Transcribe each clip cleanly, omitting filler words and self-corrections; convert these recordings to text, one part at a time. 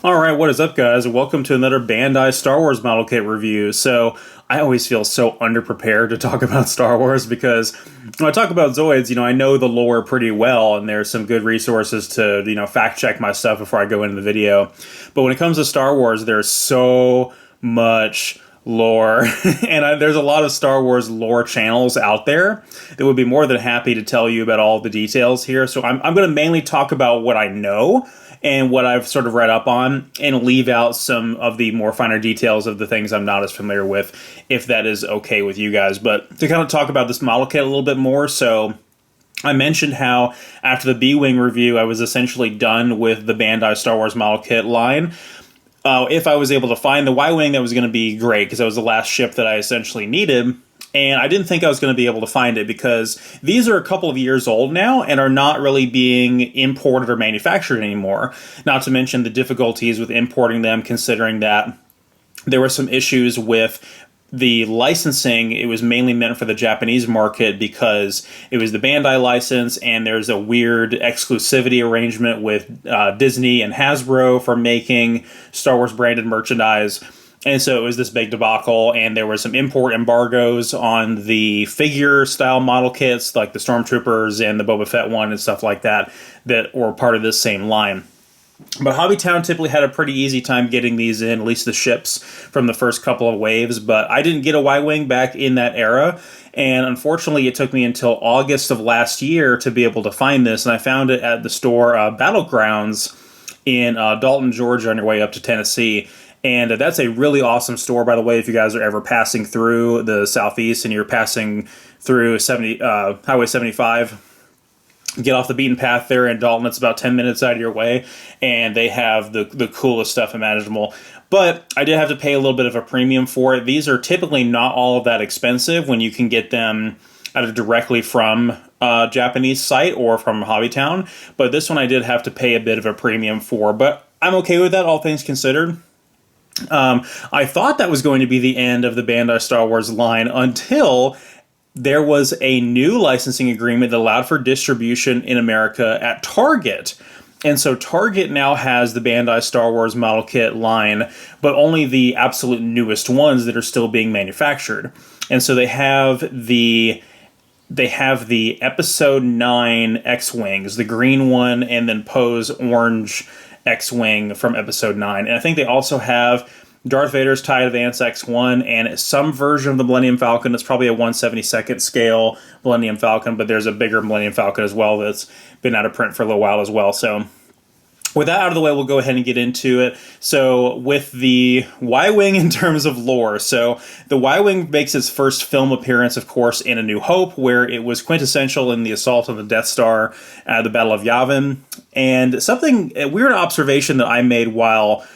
Alright, what is up guys? Welcome to another Bandai Star Wars model kit review. So, I always feel so underprepared to talk about Star Wars because when I talk about Zoids, I know the lore pretty well and there's some good resources to, fact check my stuff before I go into the video. But when it comes to Star Wars, there's so much lore and there's a lot of Star Wars lore channels out there that would be more than happy to tell you about all the details here. So I'm going to mainly talk about what I know and what I've sort of read up on, and leave out some of the more finer details of the things I'm not as familiar with, if that is okay with you guys. But to kind of talk about this model kit a little bit more, so I mentioned how after the B-Wing review, I was essentially done with the Bandai Star Wars model kit line. If I was able to find the Y-Wing, that was going to be great, because that was the last ship that I essentially needed. And I didn't think I was going to be able to find it because these are a couple of years old now and are not really being imported or manufactured anymore. Not to mention the difficulties with importing them, considering that there were some issues with the licensing. It was mainly meant for the Japanese market because it was the Bandai license, and there's a weird exclusivity arrangement with Disney and Hasbro for making Star Wars branded merchandise. And so it was this big debacle, and there were some import embargoes on the figure-style model kits, like the Stormtroopers and the Boba Fett one and stuff like that, that were part of this same line. But Hobbytown typically had a pretty easy time getting these in, at least the ships, from the first couple of waves. But I didn't get a Y-Wing back in that era, and unfortunately it took me until August of last year to be able to find this, and I found it at the store Battlegrounds in Dalton, Georgia, on your way up to Tennessee. And that's a really awesome store, by the way, if you guys are ever passing through the Southeast and you're passing through Highway 75. Get off the beaten path there in Dalton. It's about 10 minutes out of your way, and they have the coolest stuff imaginable. But I did have to pay a little bit of a premium for it. These are typically not all of that expensive when you can get them either directly from a Japanese site or from Hobbytown. But this one I did have to pay a bit of a premium for. But I'm okay with that, all things considered. I thought that was going to be the end of the Bandai Star Wars line until there was a new licensing agreement that allowed for distribution in America at Target. And so Target now has the Bandai Star Wars model kit line, but only the absolute newest ones that are still being manufactured. And so they have the Episode 9 X-Wings, the green one, and then Poe's orange X-Wing from Episode 9. And I think they also have Darth Vader's TIE Advance X1 and some version of the Millennium Falcon. It's probably a 1/72nd scale Millennium Falcon, but there's a bigger Millennium Falcon as well that's been out of print for a little while as well. So with that out of the way, we'll go ahead and get into it. So with the Y-Wing in terms of lore, so the Y-Wing makes its first film appearance, of course, in A New Hope, where it was quintessential in the assault on the Death Star at the Battle of Yavin. And a weird observation that I made while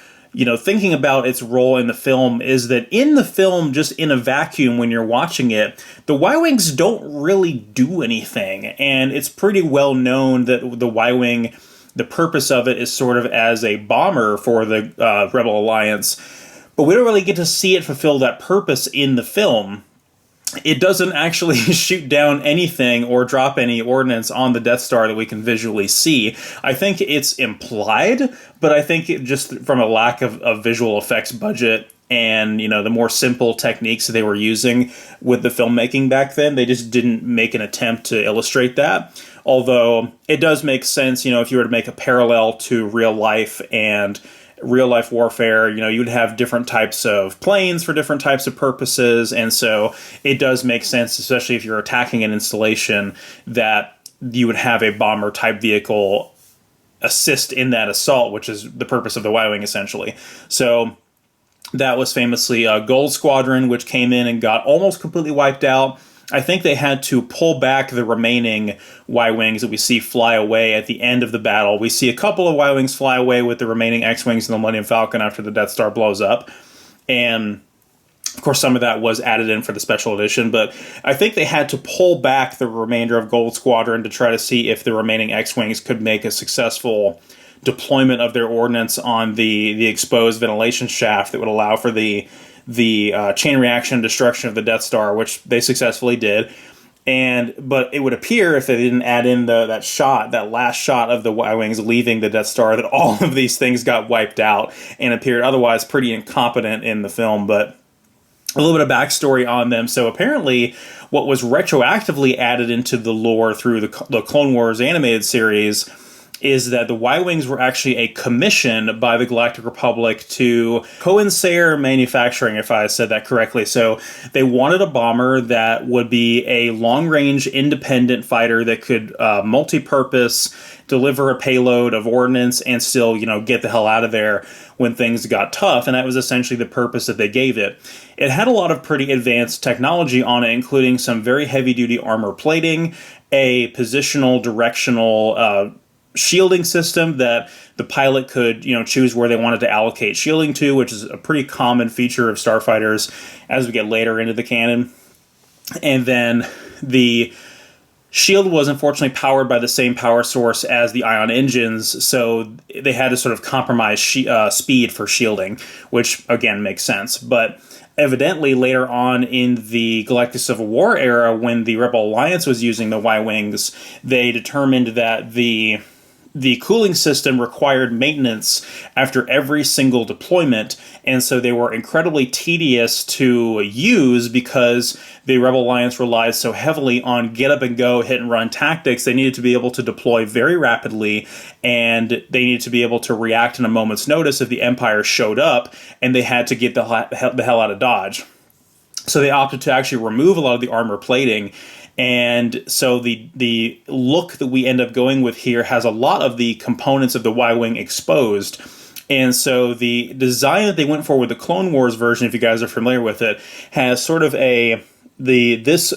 thinking about its role in the film is that in the film, just in a vacuum when you're watching it, the Y-Wings don't really do anything. And it's pretty well known that the Y-Wing, the purpose of it is sort of as a bomber for the Rebel Alliance, but we don't really get to see it fulfill that purpose in the film. It doesn't actually shoot down anything or drop any ordnance on the Death Star that we can visually see. I think it's implied, but I think it just from a lack of visual effects budget and, the more simple techniques they were using with the filmmaking back then, they just didn't make an attempt to illustrate that. Although it does make sense, if you were to make a parallel to real life and real life warfare, you would have different types of planes for different types of purposes. And so it does make sense, especially if you're attacking an installation, that you would have a bomber type vehicle assist in that assault, which is the purpose of the Y-Wing essentially. So that was famously Gold Squadron, which came in and got almost completely wiped out. I think they had to pull back the remaining Y-Wings that we see fly away at the end of the battle. We see a couple of Y-Wings fly away with the remaining X-Wings and the Millennium Falcon after the Death Star blows up. And, of course, some of that was added in for the special edition. But I think they had to pull back the remainder of Gold Squadron to try to see if the remaining X-Wings could make a successful deployment of their ordnance on the exposed ventilation shaft that would allow for the chain reaction destruction of the Death Star, which they successfully did. But it would appear, if they didn't add in that last shot of the Y-Wings leaving the Death Star, that all of these things got wiped out and appeared otherwise pretty incompetent in the film. But a little bit of backstory on them. So apparently what was retroactively added into the lore through the Clone Wars animated series is that the Y-Wings were actually a commission by the Galactic Republic to Cohensayer Manufacturing, if I said that correctly. So they wanted a bomber that would be a long-range independent fighter that could multi-purpose, deliver a payload of ordnance, and still, get the hell out of there when things got tough. And that was essentially the purpose that they gave it. It had a lot of pretty advanced technology on it, including some very heavy-duty armor plating, a positional, directional shielding system that the pilot could, choose where they wanted to allocate shielding to, which is a pretty common feature of starfighters as we get later into the canon. And then the shield was unfortunately powered by the same power source as the ion engines, so they had to sort of compromise speed for shielding, which again makes sense. But evidently later on in the Galactic Civil War era, when the Rebel Alliance was using the Y-Wings, they determined that the cooling system required maintenance after every single deployment, and so they were incredibly tedious to use because the Rebel Alliance relied so heavily on get-up-and-go, hit-and-run tactics. They needed to be able to deploy very rapidly, and they needed to be able to react in a moment's notice if the Empire showed up, and they had to get the hell out of Dodge. So they opted to actually remove a lot of the armor plating. And so the look that we end up going with here has a lot of the components of the Y-Wing exposed. And so the design that they went for with the Clone Wars version, if you guys are familiar with it, has sort of this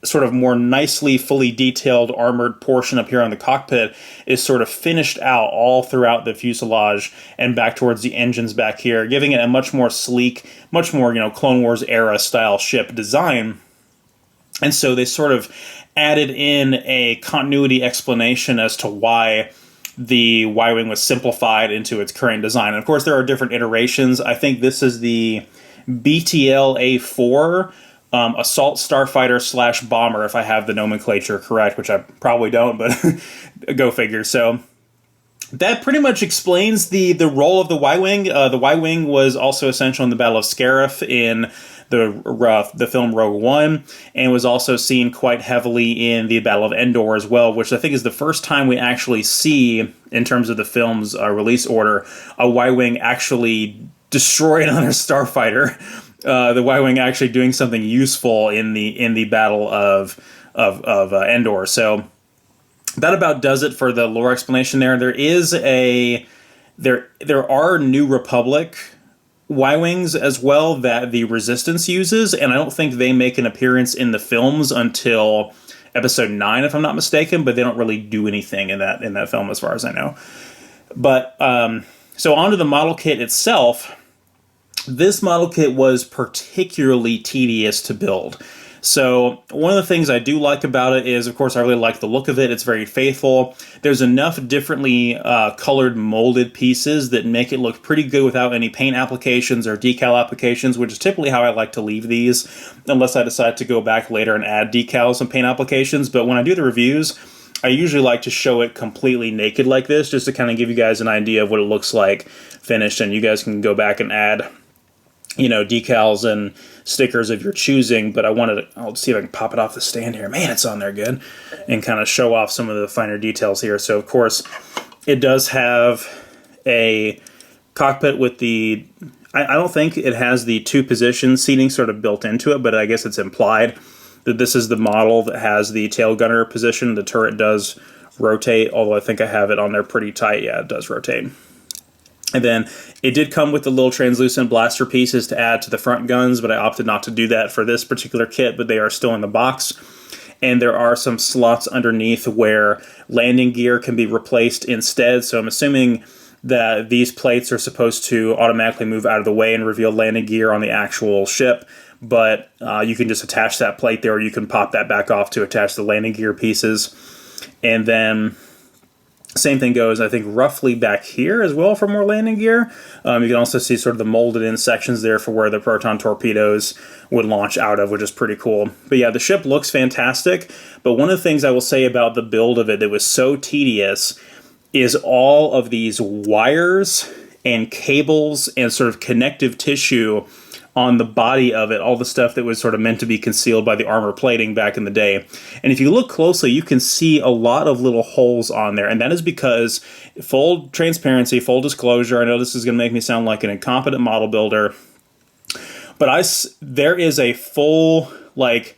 sort of more nicely fully detailed armored portion up here on the cockpit is sort of finished out all throughout the fuselage and back towards the engines back here, giving it a much more sleek, much more, Clone Wars era style ship design. And so they sort of added in a continuity explanation as to why the Y-Wing was simplified into its current design. And of course, there are different iterations. I think this is the BTL A4 Assault Starfighter / Bomber, if I have the nomenclature correct, which I probably don't, but go figure. So that pretty much explains the role of the Y-Wing. The Y-Wing was also essential in the Battle of Scarif in the film Rogue One, and was also seen quite heavily in the Battle of Endor as well, which I think is the first time we actually see, in terms of the film's release order, a Y-Wing actually destroy another starfighter. The Y-Wing actually doing something useful in the Battle of Endor. So that about does it for the lore explanation there. There are New Republic Y-Wings as well that the Resistance uses, and I don't think they make an appearance in the films until Episode 9, if I'm not mistaken, but they don't really do anything in that film as far as I know. But so onto the model kit itself. This model kit was particularly tedious to build. So one of the things I do like about it is, of course, I really like the look of it. It's very faithful. There's enough differently colored molded pieces that make it look pretty good without any paint applications or decal applications, which is typically how I like to leave these, unless I decide to go back later and add decals and paint applications. But when I do the reviews, I usually like to show it completely naked like this, just to kind of give you guys an idea of what it looks like finished, and you guys can go back and add decals and stickers of your choosing. But I'll see if I can pop it off the stand here. Man, it's on there good. And kind of show off some of the finer details here. So, of course, it does have a cockpit with I don't think it has the two-position seating sort of built into it, but I guess it's implied that this is the model that has the tail gunner position. The turret does rotate, although I think I have it on there pretty tight. Yeah, it does rotate. And then it did come with the little translucent blaster pieces to add to the front guns, but I opted not to do that for this particular kit, but they are still in the box. And there are some slots underneath where landing gear can be replaced instead. So I'm assuming that these plates are supposed to automatically move out of the way and reveal landing gear on the actual ship. But you can just attach that plate there, or you can pop that back off to attach the landing gear pieces. And then Same thing goes, I think, roughly back here as well for more landing gear. You can also see sort of the molded in sections there for where the proton torpedoes would launch out of, which is pretty cool. But yeah, the ship looks fantastic. But one of the things I will say about the build of it that was so tedious is all of these wires and cables and sort of connective tissue on the body of it, all the stuff that was sort of meant to be concealed by the armor plating back in the day. And if you look closely, you can see a lot of little holes on there. And that is because, full transparency, full disclosure, I know this is going to make me sound like an incompetent model builder, but there is a full, like,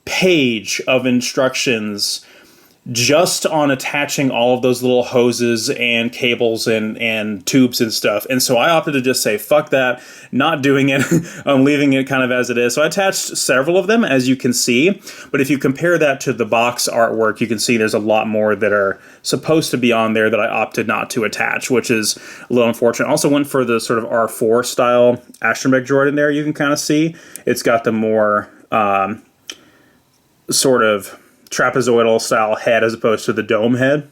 page of instructions just on attaching all of those little hoses and cables and tubes and stuff. And so I opted to just say, fuck that, not doing it. I'm leaving it kind of as it is. So I attached several of them, as you can see. But if you compare that to the box artwork, you can see there's a lot more that are supposed to be on there that I opted not to attach, which is a little unfortunate. Also went for the sort of R4 style astromech droid in there. You can kind of see it's got the more sort of trapezoidal style head as opposed to the dome head,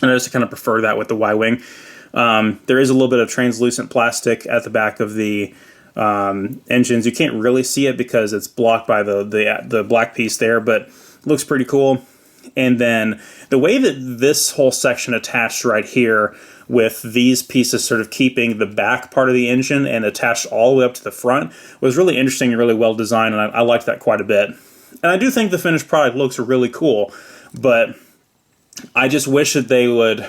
and I just kind of prefer that with the Y-wing. There is a little bit of translucent plastic at the back of the engines. You can't really see it because it's blocked by the black piece there, but it looks pretty cool. And then the way that this whole section attached right here, with these pieces sort of keeping the back part of the engine and attached all the way up to the front, was really interesting and really well designed, and I liked that quite a bit. And I do think the finished product looks really cool, but I just wish that they would.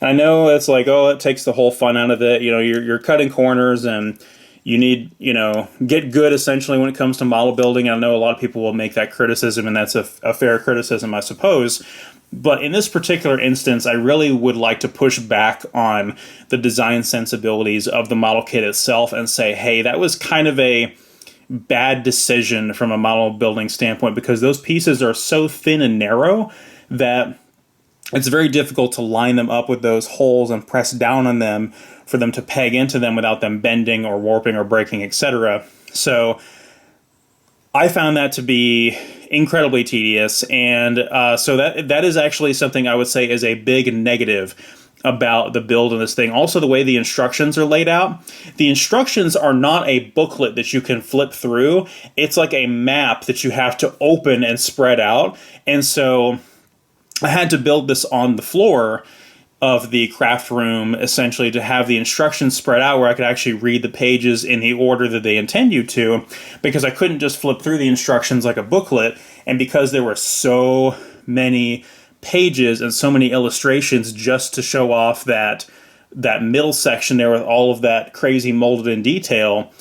I know it's like, oh, it takes the whole fun out of it. You know, you're cutting corners, and you need, get good essentially when it comes to model building. I know a lot of people will make that criticism, and that's a fair criticism, I suppose. But in this particular instance, I really would like to push back on the design sensibilities of the model kit itself and say, hey, that was kind of a bad decision from a model building standpoint, because those pieces are so thin and narrow that it's very difficult to line them up with those holes and press down on them for them to peg into them without them bending or warping or breaking, etc. So I found that to be incredibly tedious, and so that is actually something I would say is a big negative about the build of this thing. Also, the way the instructions are laid out. The instructions are not a booklet that you can flip through. It's like a map that you have to open and spread out. And so I had to build this on the floor of the craft room, essentially, to have the instructions spread out where I could actually read the pages in the order that they intend you to, because I couldn't just flip through the instructions like a booklet. And because there were so many pages and so many illustrations just to show off that middle section there with all of that crazy molded in detail,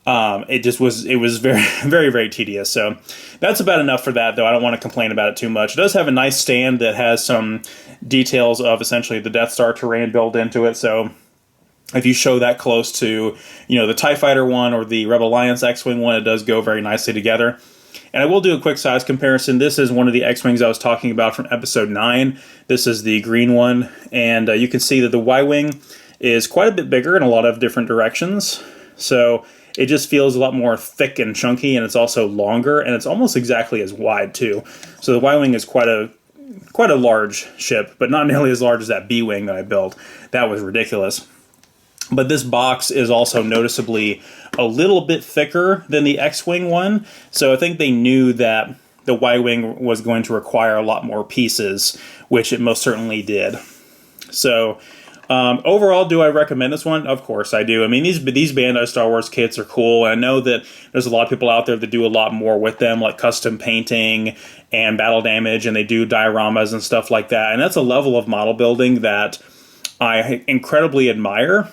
it was very, very, very tedious. So that's about enough for that, though. I don't want to complain about it too much. It does have a nice stand that has some details of essentially the Death Star terrain built into it. So if you show that close to, the TIE Fighter one or the Rebel Alliance X-Wing one, it does go very nicely together. And I will do a quick size comparison. This is one of the X-Wings I was talking about from Episode 9. This is the green one. And you can see that the Y-Wing is quite a bit bigger in a lot of different directions. So it just feels a lot more thick and chunky, and it's also longer, and it's almost exactly as wide, too. So the Y-Wing is quite a large ship, but not nearly as large as that B-Wing that I built. That was ridiculous. But this box is also noticeably a little bit thicker than the X-Wing one, so I think they knew that the Y-Wing was going to require a lot more pieces, which it most certainly did. So overall, do I recommend this one? Of course I do. I mean, these Bandai Star Wars kits are cool, and I know that there's a lot of people out there that do a lot more with them, like custom painting and battle damage, and they do dioramas and stuff like that, and that's a level of model building that I incredibly admire.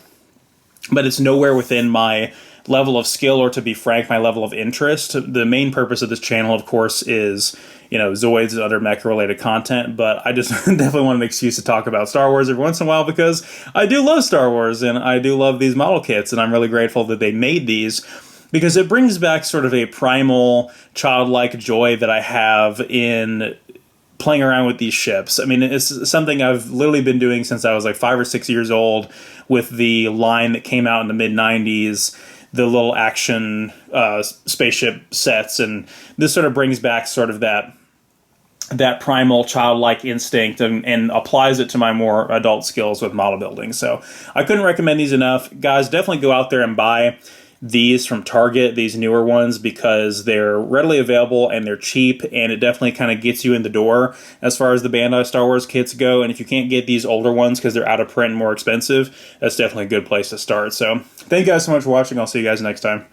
But it's nowhere within my level of skill, or, to be frank, my level of interest. The main purpose of this channel, of course, is, Zoids and other mech-related content, but I just definitely want an excuse to talk about Star Wars every once in a while, because I do love Star Wars, and I do love these model kits, and I'm really grateful that they made these, because it brings back sort of a primal, childlike joy that I have in playing around with these ships. I mean, it's something I've literally been doing since I was like 5 or 6 years old, with the line that came out in the mid-90s, the little action spaceship sets, and this sort of brings back sort of that that primal childlike instinct and applies it to my more adult skills with model building. So I couldn't recommend these enough. Guys, definitely go out there and buy these from Target, these newer ones, because they're readily available and they're cheap, and it definitely kind of gets you in the door as far as the Bandai Star Wars kits go. And if you can't get these older ones because they're out of print and more expensive, that's definitely a good place to start. So thank you guys so much for watching. I'll see you guys next time.